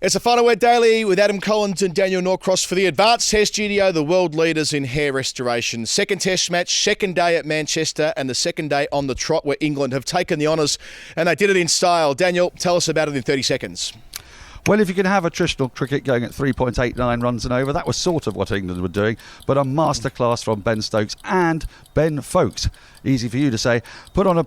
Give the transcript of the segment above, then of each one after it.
It's a Final Word Daily with Adam Collins and Daniel Norcross for the Advanced Test Studio, the world leaders in hair restoration. Second test match, second day at Manchester, and the second day on the trot where England have taken the honours, and they did it in style. Daniel, tell us about it in 30 seconds. Well, if you can have attritional cricket going at 3.89 runs and over, that was sort of what England were doing, but a masterclass from Ben Stokes and Ben Foakes. Easy for you to say. Put on a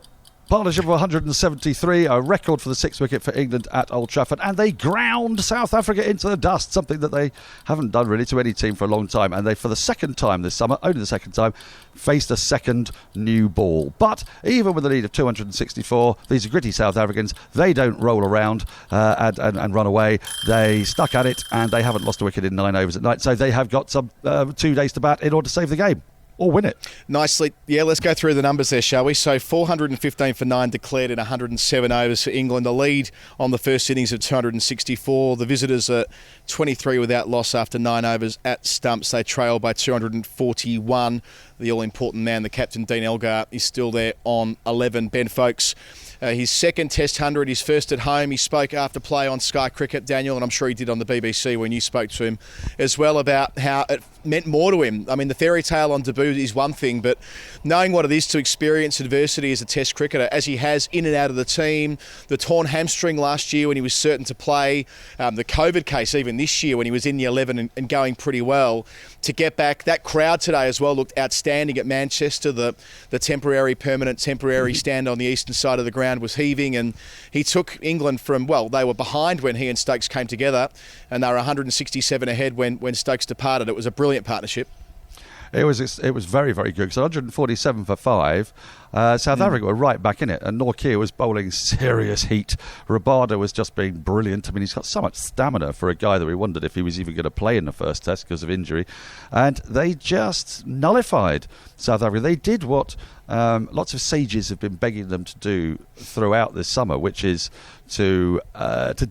partnership of 173, a record for the sixth wicket for England at Old Trafford, and they ground South Africa into the dust, something that they haven't done really to any team for a long time. And they, for the second time this summer, only the second time, faced a second new ball. But even with a lead of 264, these are gritty South Africans. They don't roll around and run away. They stuck at it, and they haven't lost a wicket in 9 overs at night. So they have got some 2 days to bat in order to save the game. Or win it. Nicely. Yeah, let's go through the numbers there, shall we? So 415 for 9 declared in 107 overs for England. The lead on the first innings of 264. The visitors are 23 without loss after 9 overs at stumps. They trail by 241. The all-important man, the captain, Dean Elgar, is still there on 11. Ben Foakes, his second Test 100, his first at home. He spoke after play on Sky Cricket, Daniel, and I'm sure he did on the BBC when you spoke to him as well, about how it meant more to him. I mean, the fairy tale on debut is one thing, but knowing what it is to experience adversity as a Test cricketer, as he has in and out of the team, the torn hamstring last year when he was certain to play, the COVID case even this year when he was in the 11 and going pretty well, to get back. That crowd today as well looked outstanding at Manchester. The temporary stand on the eastern side of the ground was heaving, and he took England from, well, they were behind when he and Stokes came together, and they were 167 ahead when Stokes departed. It was a brilliant partnership. It was very, very good. So 147 for 5. South Africa were right back in it, and Nortje was bowling serious heat. Rabada was just being brilliant. I mean, he's got so much stamina for a guy that we wondered if he was even going to play in the first test because of injury. And they just nullified South Africa. They did what lots of sages have been begging them to do throughout this summer, which is to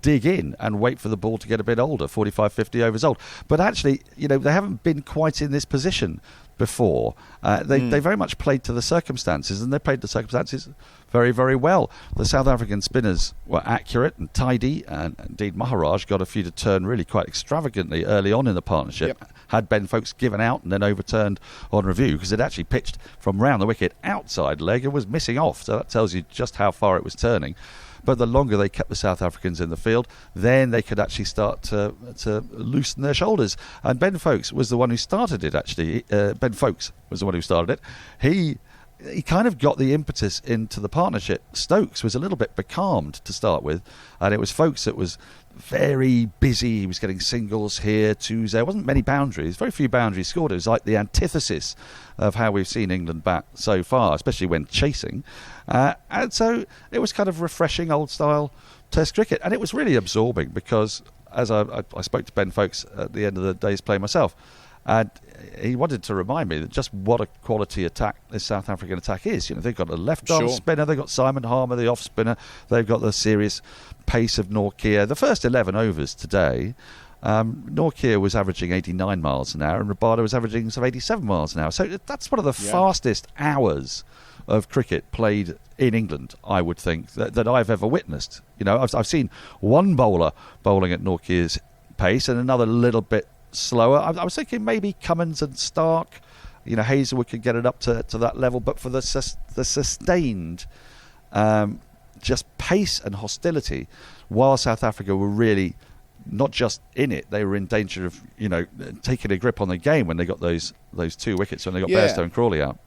dig in and wait for the ball to get a bit older, 45, 50 overs old. But actually, they haven't been quite in this position before. They very much played to the circumstances, and they played the circumstances very, very well. The South African spinners were accurate and tidy, and indeed Maharaj got a few to turn really quite extravagantly early on in the partnership. Yep. Had Ben Foakes given out and then overturned on review, because it actually pitched from round the wicket outside leg and was missing off, so that tells you just how far it was turning. But the longer they kept the South Africans in the field, then they could actually start to loosen their shoulders. And Ben Foakes was the one who started it, actually. Ben Foakes was the one who started it. He kind of got the impetus into the partnership. Stokes was a little bit becalmed to start with, and it was Foakes that was very busy. He was getting singles here, twos there. There wasn't many boundaries, very few boundaries scored. It was like the antithesis of how we've seen England bat so far, especially when chasing. And so it was kind of refreshing old-style Test cricket. And it was really absorbing because, as I spoke to Ben Foakes at the end of the day's play myself, and he wanted to remind me that just what a quality attack this South African attack is. They've got a left-arm spinner, they've got Simon Harmer, the off-spinner, they've got the serious pace of Nortje. The first 11 overs today, Nortje was averaging 89 miles an hour and Rabada was averaging some 87 miles an hour. So that's one of the fastest hours of cricket played in England, I would think, that I've ever witnessed. I've seen one bowler bowling at Nortje's pace and another little bit slower. I was thinking maybe Cummins and Stark, Hazelwood could get it up to that level, but for the sustained just pace and hostility, while South Africa were really not just in it, they were in danger of taking a grip on the game when they got those 2 wickets when they got Bairstow and Crawley out.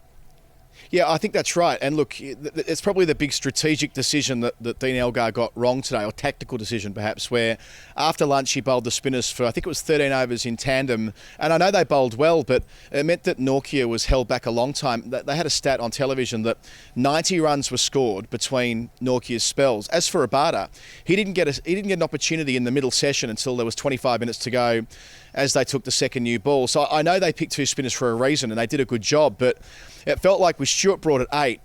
Yeah, I think that's right. And look, it's probably the big strategic decision that Dean Elgar got wrong today, or tactical decision perhaps, where after lunch he bowled the spinners for, I think it was 13 overs in tandem. And I know they bowled well, but it meant that Nortje was held back a long time. They had a stat on television that 90 runs were scored between Nortje's spells. As for Rabada, he didn't get an opportunity in the middle session until there was 25 minutes to go as they took the second new ball. So I know they picked 2 spinners for a reason, and they did a good job, but it felt like with Stewart brought at 8,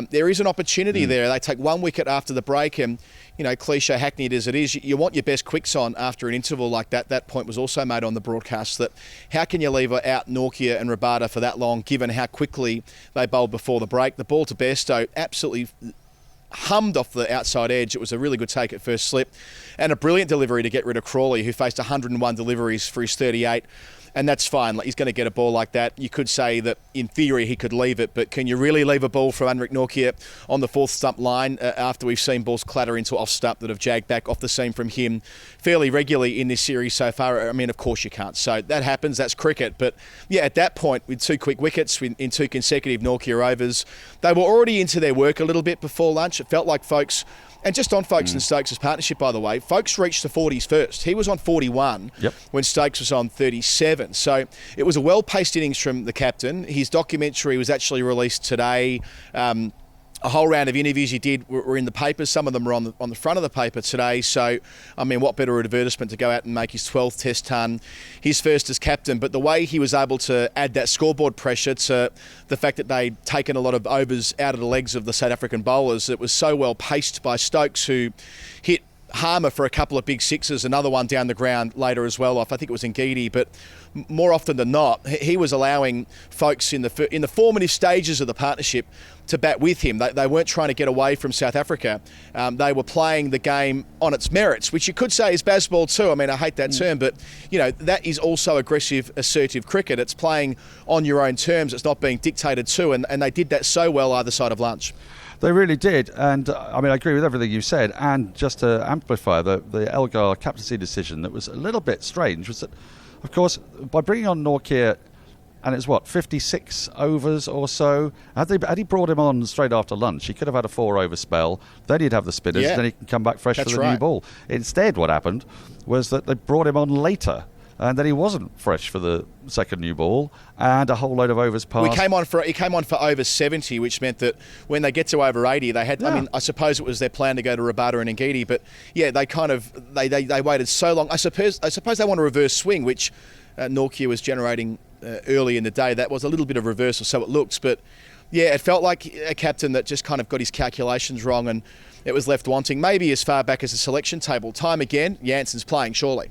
there is an opportunity there. They take 1 wicket after the break, and, cliche hackneyed as it is, you want your best quicks on after an interval like that. That point was also made on the broadcast, that how can you leave out Nortje and Rabada for that long, given how quickly they bowled before the break. The ball to Bairstow absolutely hummed off the outside edge. It was a really good take at first slip, and a brilliant delivery to get rid of Crawley, who faced 101 deliveries for his 38. And that's fine. Like, he's going to get a ball like that. You could say that in theory he could leave it, but can you really leave a ball from Anrik Nortje on the fourth stump line after we've seen balls clatter into off stump that have jagged back off the seam from him fairly regularly in this series so far? I mean, of course you can't. So that happens. That's cricket. But yeah, at that point, with 2 quick wickets in 2 consecutive Nortje overs, they were already into their work a little bit before lunch. It felt like Foakes. And just on Foakes and Stokes' partnership, by the way, Foakes reached the 40s first. He was on 41 when Stokes was on 37. So it was a well-paced innings from the captain. His documentary was actually released today. A whole round of interviews he did were in the papers. Some of them were on the front of the paper today. So, I mean, what better advertisement to go out and make his 12th Test ton, his first as captain. But the way he was able to add that scoreboard pressure to the fact that they'd taken a lot of overs out of the legs of the South African bowlers, it was so well paced by Stokes, who hit Harmer for a couple of big sixes, another one down the ground later as well off, I think it was Ngidi, but more often than not, he was allowing Foakes in the formative stages of the partnership to bat with him. They weren't trying to get away from South Africa. They were playing the game on its merits, which you could say is baseball too. I mean, I hate that term, but that is also aggressive, assertive cricket. It's playing on your own terms. It's not being dictated to, and they did that so well either side of lunch. They really did, and I mean, I agree with everything you said. And just to amplify the Elgar captaincy decision that was a little bit strange was that, of course, by bringing on Nortje, and it's 56 overs or so. Had he brought him on straight after lunch, he could have had a 4-over spell. Then he'd have the spinners, then he can come back fresh for the new ball. Instead, what happened was that they brought him on later. And then he wasn't fresh for the second new ball, and a whole load of overs passed. He came on for over 70, which meant that when they get to over 80, they had. Yeah. I mean, I suppose it was their plan to go to Rabada and Ngidi, but yeah, they waited so long. I suppose they want a reverse swing, which Nortje was generating early in the day. That was a little bit of reversal, so it looks, but yeah, it felt like a captain that just kind of got his calculations wrong, and it was left wanting. Maybe as far back as the selection table. Time again, Jansen's playing surely.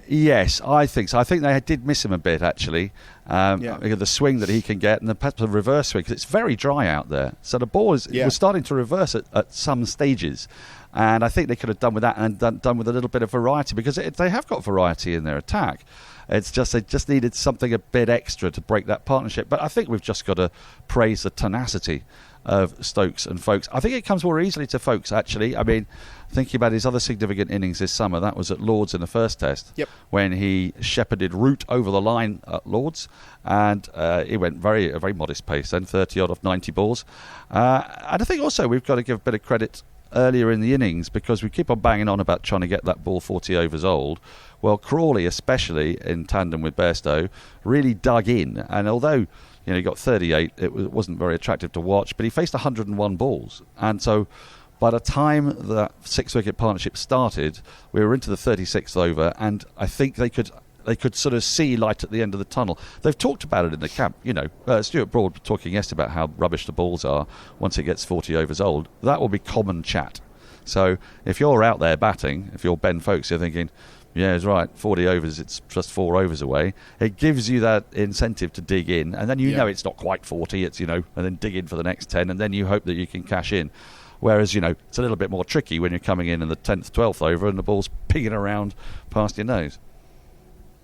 Yes, I think so. I think they did miss him a bit, actually. The swing that he can get, and the reverse swing, because it's very dry out there. So the ball was starting to reverse at some stages. And I think they could have done with that and done with a little bit of variety, because they have got variety in their attack. It's just they just needed something a bit extra to break that partnership. But I think we've just got to praise the tenacity of Stokes and Foakes. I think it comes more easily to Foakes, actually. I mean, thinking about his other significant innings this summer, that was at Lords in the first test, when he shepherded Root over the line at Lords, and he went a very modest pace then, 30-odd off 90 balls. And I think also we've got to give a bit of credit earlier in the innings, because we keep on banging on about trying to get that ball 40 overs old. Well, Crawley, especially in tandem with Bairstow, really dug in, and although he got 38, it wasn't very attractive to watch, but he faced 101 balls, and so by the time the 6-wicket partnership started, we were into the 36th over, and I think they could sort of see light at the end of the tunnel. They've talked about it in the camp. Stuart Broad was talking yesterday about how rubbish the balls are once it gets 40 overs old. That will be common chat. So if you're out there batting, if you're Ben Foakes, you're thinking, yeah, it's right, 40 overs, it's just 4 overs away. It gives you that incentive to dig in, and then know it's not quite 40, it's, and then dig in for the next 10, and then you hope that you can cash in. Whereas, it's a little bit more tricky when you're coming in the 10th, 12th over and the ball's pinging around past your nose.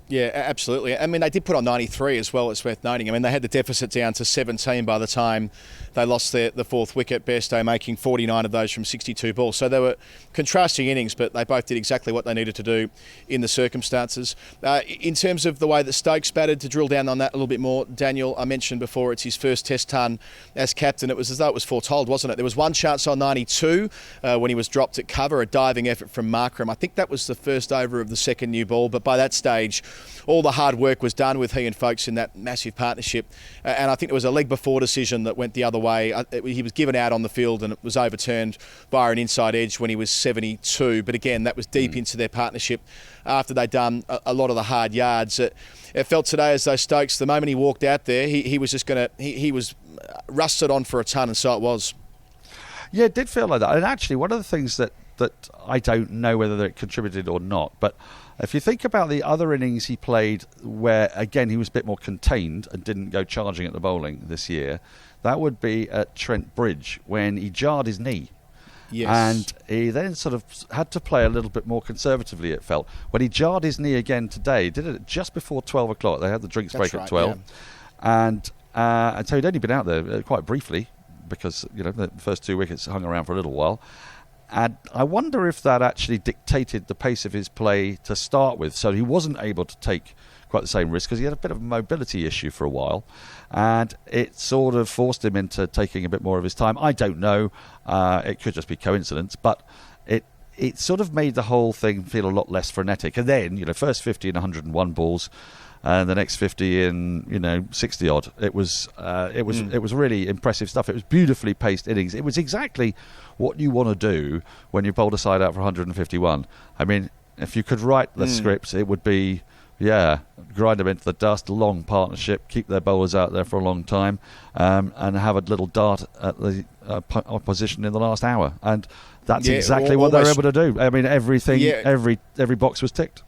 Yeah, absolutely. I mean, they did put on 93 as well, it's worth noting. I mean, they had the deficit down to 17 by the time they lost the 4th wicket, Bairstow making 49 of those from 62 balls. So they were contrasting innings, but they both did exactly what they needed to do in the circumstances. In terms of the way that Stokes batted, to drill down on that a little bit more, Daniel, I mentioned before it's his first Test ton as captain. It was as though it was foretold, wasn't it? There was one chance on 92 when he was dropped at cover, a diving effort from Markram. I think that was the first over of the second new ball, but by that stage, all the hard work was done with he and Foakes in that massive partnership. And I think there was a leg before decision that went the other way. He was given out on the field and it was overturned via an inside edge when he was 72. But again, that was deep into their partnership after they'd done a lot of the hard yards. It felt today as though Stokes, the moment he walked out there, he was just going to... He was rusted on for a ton, and so it was. Yeah, it did feel like that. And actually, one of the things that I don't know whether it contributed or not, but if you think about the other innings he played where, again, he was a bit more contained and didn't go charging at the bowling this year, that would be at Trent Bridge when he jarred his knee Yes. And he then sort of had to play a little bit more conservatively, it felt. When he jarred his knee again today, he did it just before 12 o'clock. They had the drinks break at 12. Yeah. And so he'd only been out there quite briefly because, the first 2 wickets hung around for a little while. And I wonder if that actually dictated the pace of his play to start with. So he wasn't able to take quite the same risk because he had a bit of a mobility issue for a while. And it sort of forced him into taking a bit more of his time. I don't know. It could just be coincidence. But it sort of made the whole thing feel a lot less frenetic. And then, first 50 in 101 balls. And the next 50 in 60 odd. It was really impressive stuff. It was beautifully paced innings. It was exactly what you want to do when you bowled a side out for 151. I mean, if you could write the script, it would be grind them into the dust, long partnership, keep their bowlers out there for a long time, and have a little dart at the opposition in the last hour. And that's exactly what they were able to do. I mean, everything, every box was ticked.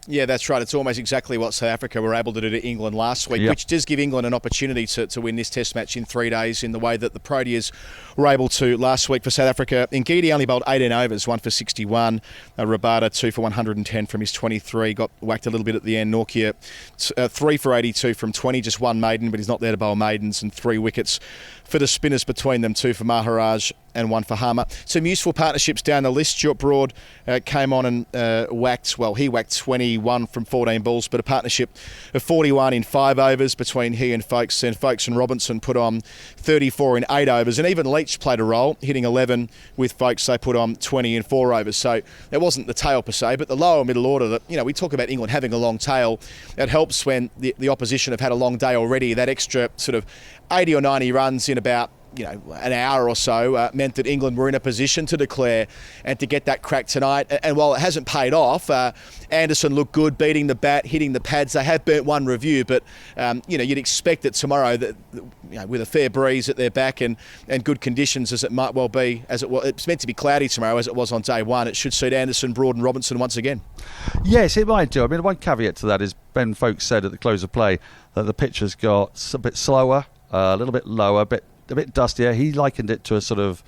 Yeah, that's right. It's almost exactly what South Africa were able to do to England last week, which does give England an opportunity to win this Test match in 3 days in the way that the Proteas were able to last week for South Africa. Ngidi only bowled 18 overs, 1 for 61. Rabada, 2 for 110 from his 23. Got whacked a little bit at the end. Nortje, 3 for 82 from 20, just one maiden, but he's not there to bowl maidens, and 3 wickets for the spinners between them, 2 for Maharaj and 1 for Harmer. Some useful partnerships down the list. Stuart Broad came on and he whacked 21 from 14 balls, but a partnership of 41 in 5 overs between he and Foakes. And Foakes and Robinson put on 34 in 8 overs. And even Leach played a role, hitting 11 with Foakes. They put on 20 in 4 overs. So it wasn't the tail per se, but the lower middle order that, we talk about England having a long tail. It helps when the opposition have had a long day already. That extra sort of 80 or 90 runs in about an hour or so meant that England were in a position to declare and to get that crack tonight. And while it hasn't paid off, Anderson looked good, beating the bat, hitting the pads. They have burnt one review, but you'd expect that tomorrow, that with a fair breeze at their back and good conditions as it might well be, it's meant to be cloudy tomorrow as it was on day one. It should suit Anderson, Broad and Robinson once again. Yes, it might do. I mean, one caveat to that is Ben Foakes said at the close of play that the pitch has got a bit slower, a little bit lower, a bit dustier. He likened it to a sort of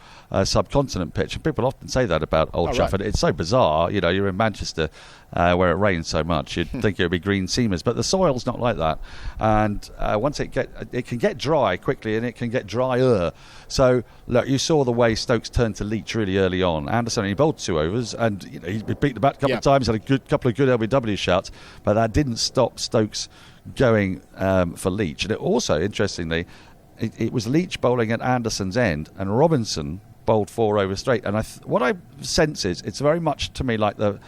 subcontinent pitch, and people often say that about Old Trafford. Right. It's so bizarre. You're in Manchester where it rains so much, you'd think it would be green seamers, but the soil's not like that. And once it can get dry quickly, and it can get drier. So look, you saw the way Stokes turned to Leach really early on. Anderson only bowled 2 overs, and he beat the bat a couple of times, had a couple of good LBW shots, but that didn't stop Stokes going for Leach. And it also, interestingly, it was Leach bowling at Anderson's end, and Robinson bowled 4 overs straight. And what I sense is it's very much to me like a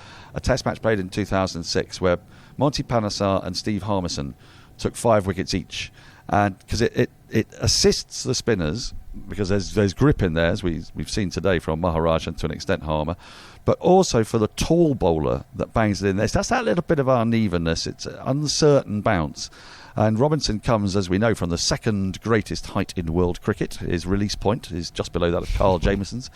Test match played in 2006, where Monty Panesar and Steve Harmison took 5 wickets each, and because it assists the spinners because there's grip in there, as we've seen today from Maharaj and to an extent Harmer, but also for the tall bowler that bangs it in. That's that little bit of unevenness. It's an uncertain bounce. And Robinson comes, as we know, from the second greatest height in world cricket. His release point is just below that of Carl Jamieson's.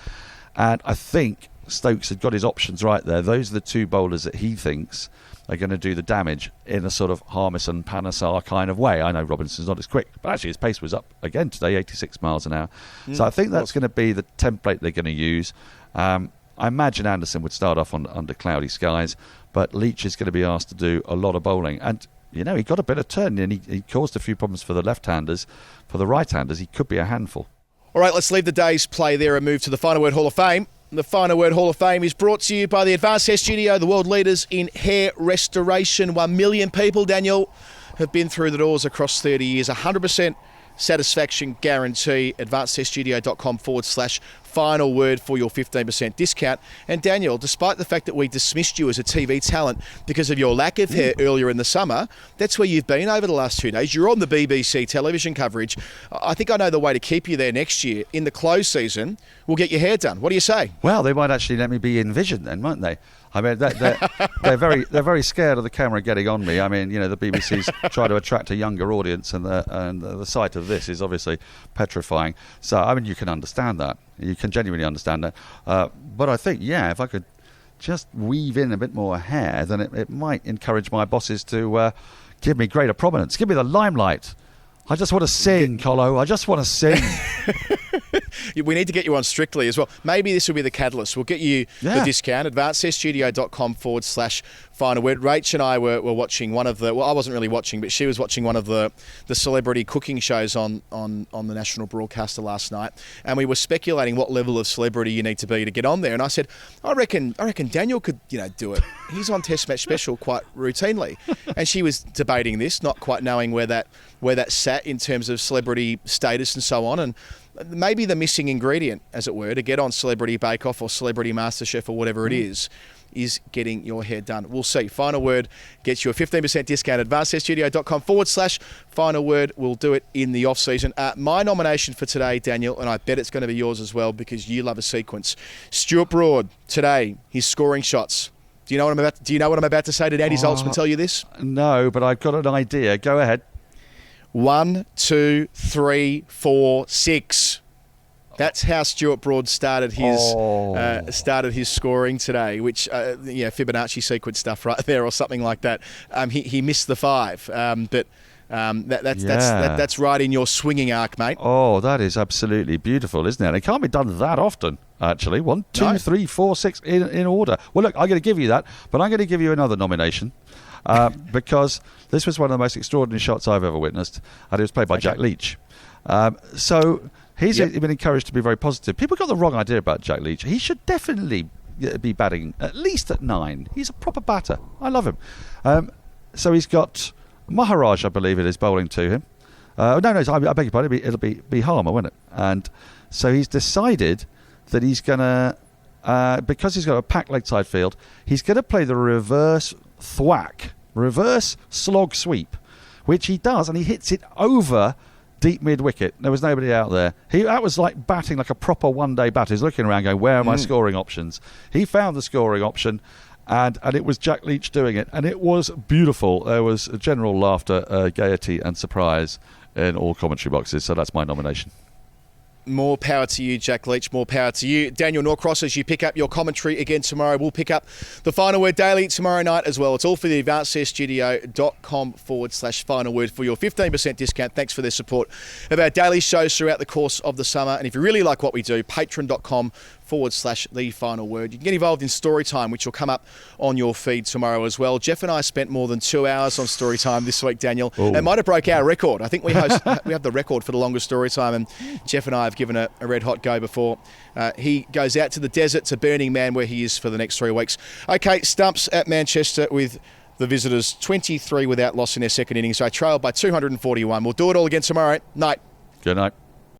And I think Stokes had got his options right there. Those are the 2 bowlers that he thinks are going to do the damage in a sort of Harmison, Panesar kind of way. I know Robinson's not as quick, but actually his pace was up again today, 86 miles an hour. So I think that's going to be the template they're going to use. I imagine Anderson would start off under cloudy skies, but Leach is going to be asked to do a lot of bowling. And he got a bit of turn, and he caused a few problems for the left-handers. For the right-handers, he could be a handful. All right, let's leave the day's play there and move to the Final Word Hall of Fame. The Final Word Hall of Fame is brought to you by the Advanced Hair Studio, the world leaders in hair restoration. 1 million people, Daniel, have been through the doors across 30 years. 100% satisfaction guarantee. AdvancedHairStudio.com/final word for your 15% discount. And Daniel, despite the fact that we dismissed you as a TV talent because of your lack of hair earlier in the summer, that's where you've been over the last 2 days. You're on the BBC television coverage. I think I know the way to keep you there next year. In the close season, we'll get your hair done. What do you say? Well, they might actually let me be in vision then, won't they? I mean, they're very scared of the camera getting on me. I mean, the BBC's trying to attract a younger audience, and the sight of this is obviously petrifying. So, I mean, you can understand that. You can genuinely understand that. But I think, if I could just weave in a bit more hair, then it might encourage my bosses to give me greater prominence, give me the limelight. I just want to sing, Colo. I just want to sing. We need to get you on Strictly as well. Maybe this will be the catalyst. We'll get you the discount. AdvanceStudio.com/final word. Rach and I were watching one of the... Well, I wasn't really watching, but she was watching one of the celebrity cooking shows on the national broadcaster last night. And we were speculating what level of celebrity you need to be to get on there. And I said, I reckon Daniel could, do it. He's on Test Match Special quite routinely. And she was debating this, not quite knowing where that sat in terms of celebrity status and so on. And maybe the missing ingredient, as it were, to get on Celebrity Bake Off or Celebrity MasterChef or whatever it is getting your hair done. We'll see. Final Word gets you a 15% discount. AdvanceStudio.com/final word. We'll do it in the off-season. My nomination for today, Daniel, and I bet it's going to be yours as well because you love a sequence. Stuart Broad, today, his scoring shots. Do you know what I'm about to say? Did Andy Zoltzman tell you this? No, but I've got an idea. Go ahead. 1, 2, 3, 4, 6. That's how Stuart Broad started his scoring today, which Fibonacci sequence stuff right there or something like that. He missed the 5, but that's right in your swinging arc, mate. Oh, that is absolutely beautiful, isn't it? And it can't be done that often, actually. 1, 2, 3, 4, 6 in order. Well, look, I'm going to give you that, but I'm going to give you another nomination. Because this was one of the most extraordinary shots I've ever witnessed, and it was played by Jack Leach. So he's been encouraged to be very positive. People got the wrong idea about Jack Leach. He should definitely be batting at least at 9. He's a proper batter. I love him. So he's got Maharaj, I believe it is, bowling to him. I beg your pardon. It'll be Harmer, won't it? And so he's decided that he's going to, because he's got a packed leg side field, he's going to play the reverse reverse slog sweep, which he does, and he hits it over deep mid-wicket. There was nobody out there. That was like batting like a proper one-day batter. He's looking around going, where are my scoring options? He found the scoring option, and it was Jack Leach doing it, and it was beautiful. There was general laughter, gaiety and surprise in all commentary boxes, so that's my nomination. More power to you, Jack Leach. More power to you. Daniel Norcross, as you pick up your commentary again tomorrow, we'll pick up the Final Word Daily tomorrow night as well. It's all for the AdvanceStudio.com/final word for your 15% discount. Thanks for their support of our daily shows throughout the course of the summer. And if you really like what we do, patreon.com/the final word. You can get involved in Storytime, which will come up on your feed tomorrow as well. Jeff and I spent more than 2 hours on Storytime this week, Daniel. Ooh. It might have broke our record. I think we have the record for the longest Storytime, and Jeff and I have given a red hot go before he goes out to the desert to Burning Man, where he is for the next 3 weeks. Okay, Stumps at Manchester with the visitors 23 without loss in their second innings. So trailed by 241. We'll do it all again tomorrow night. Good night.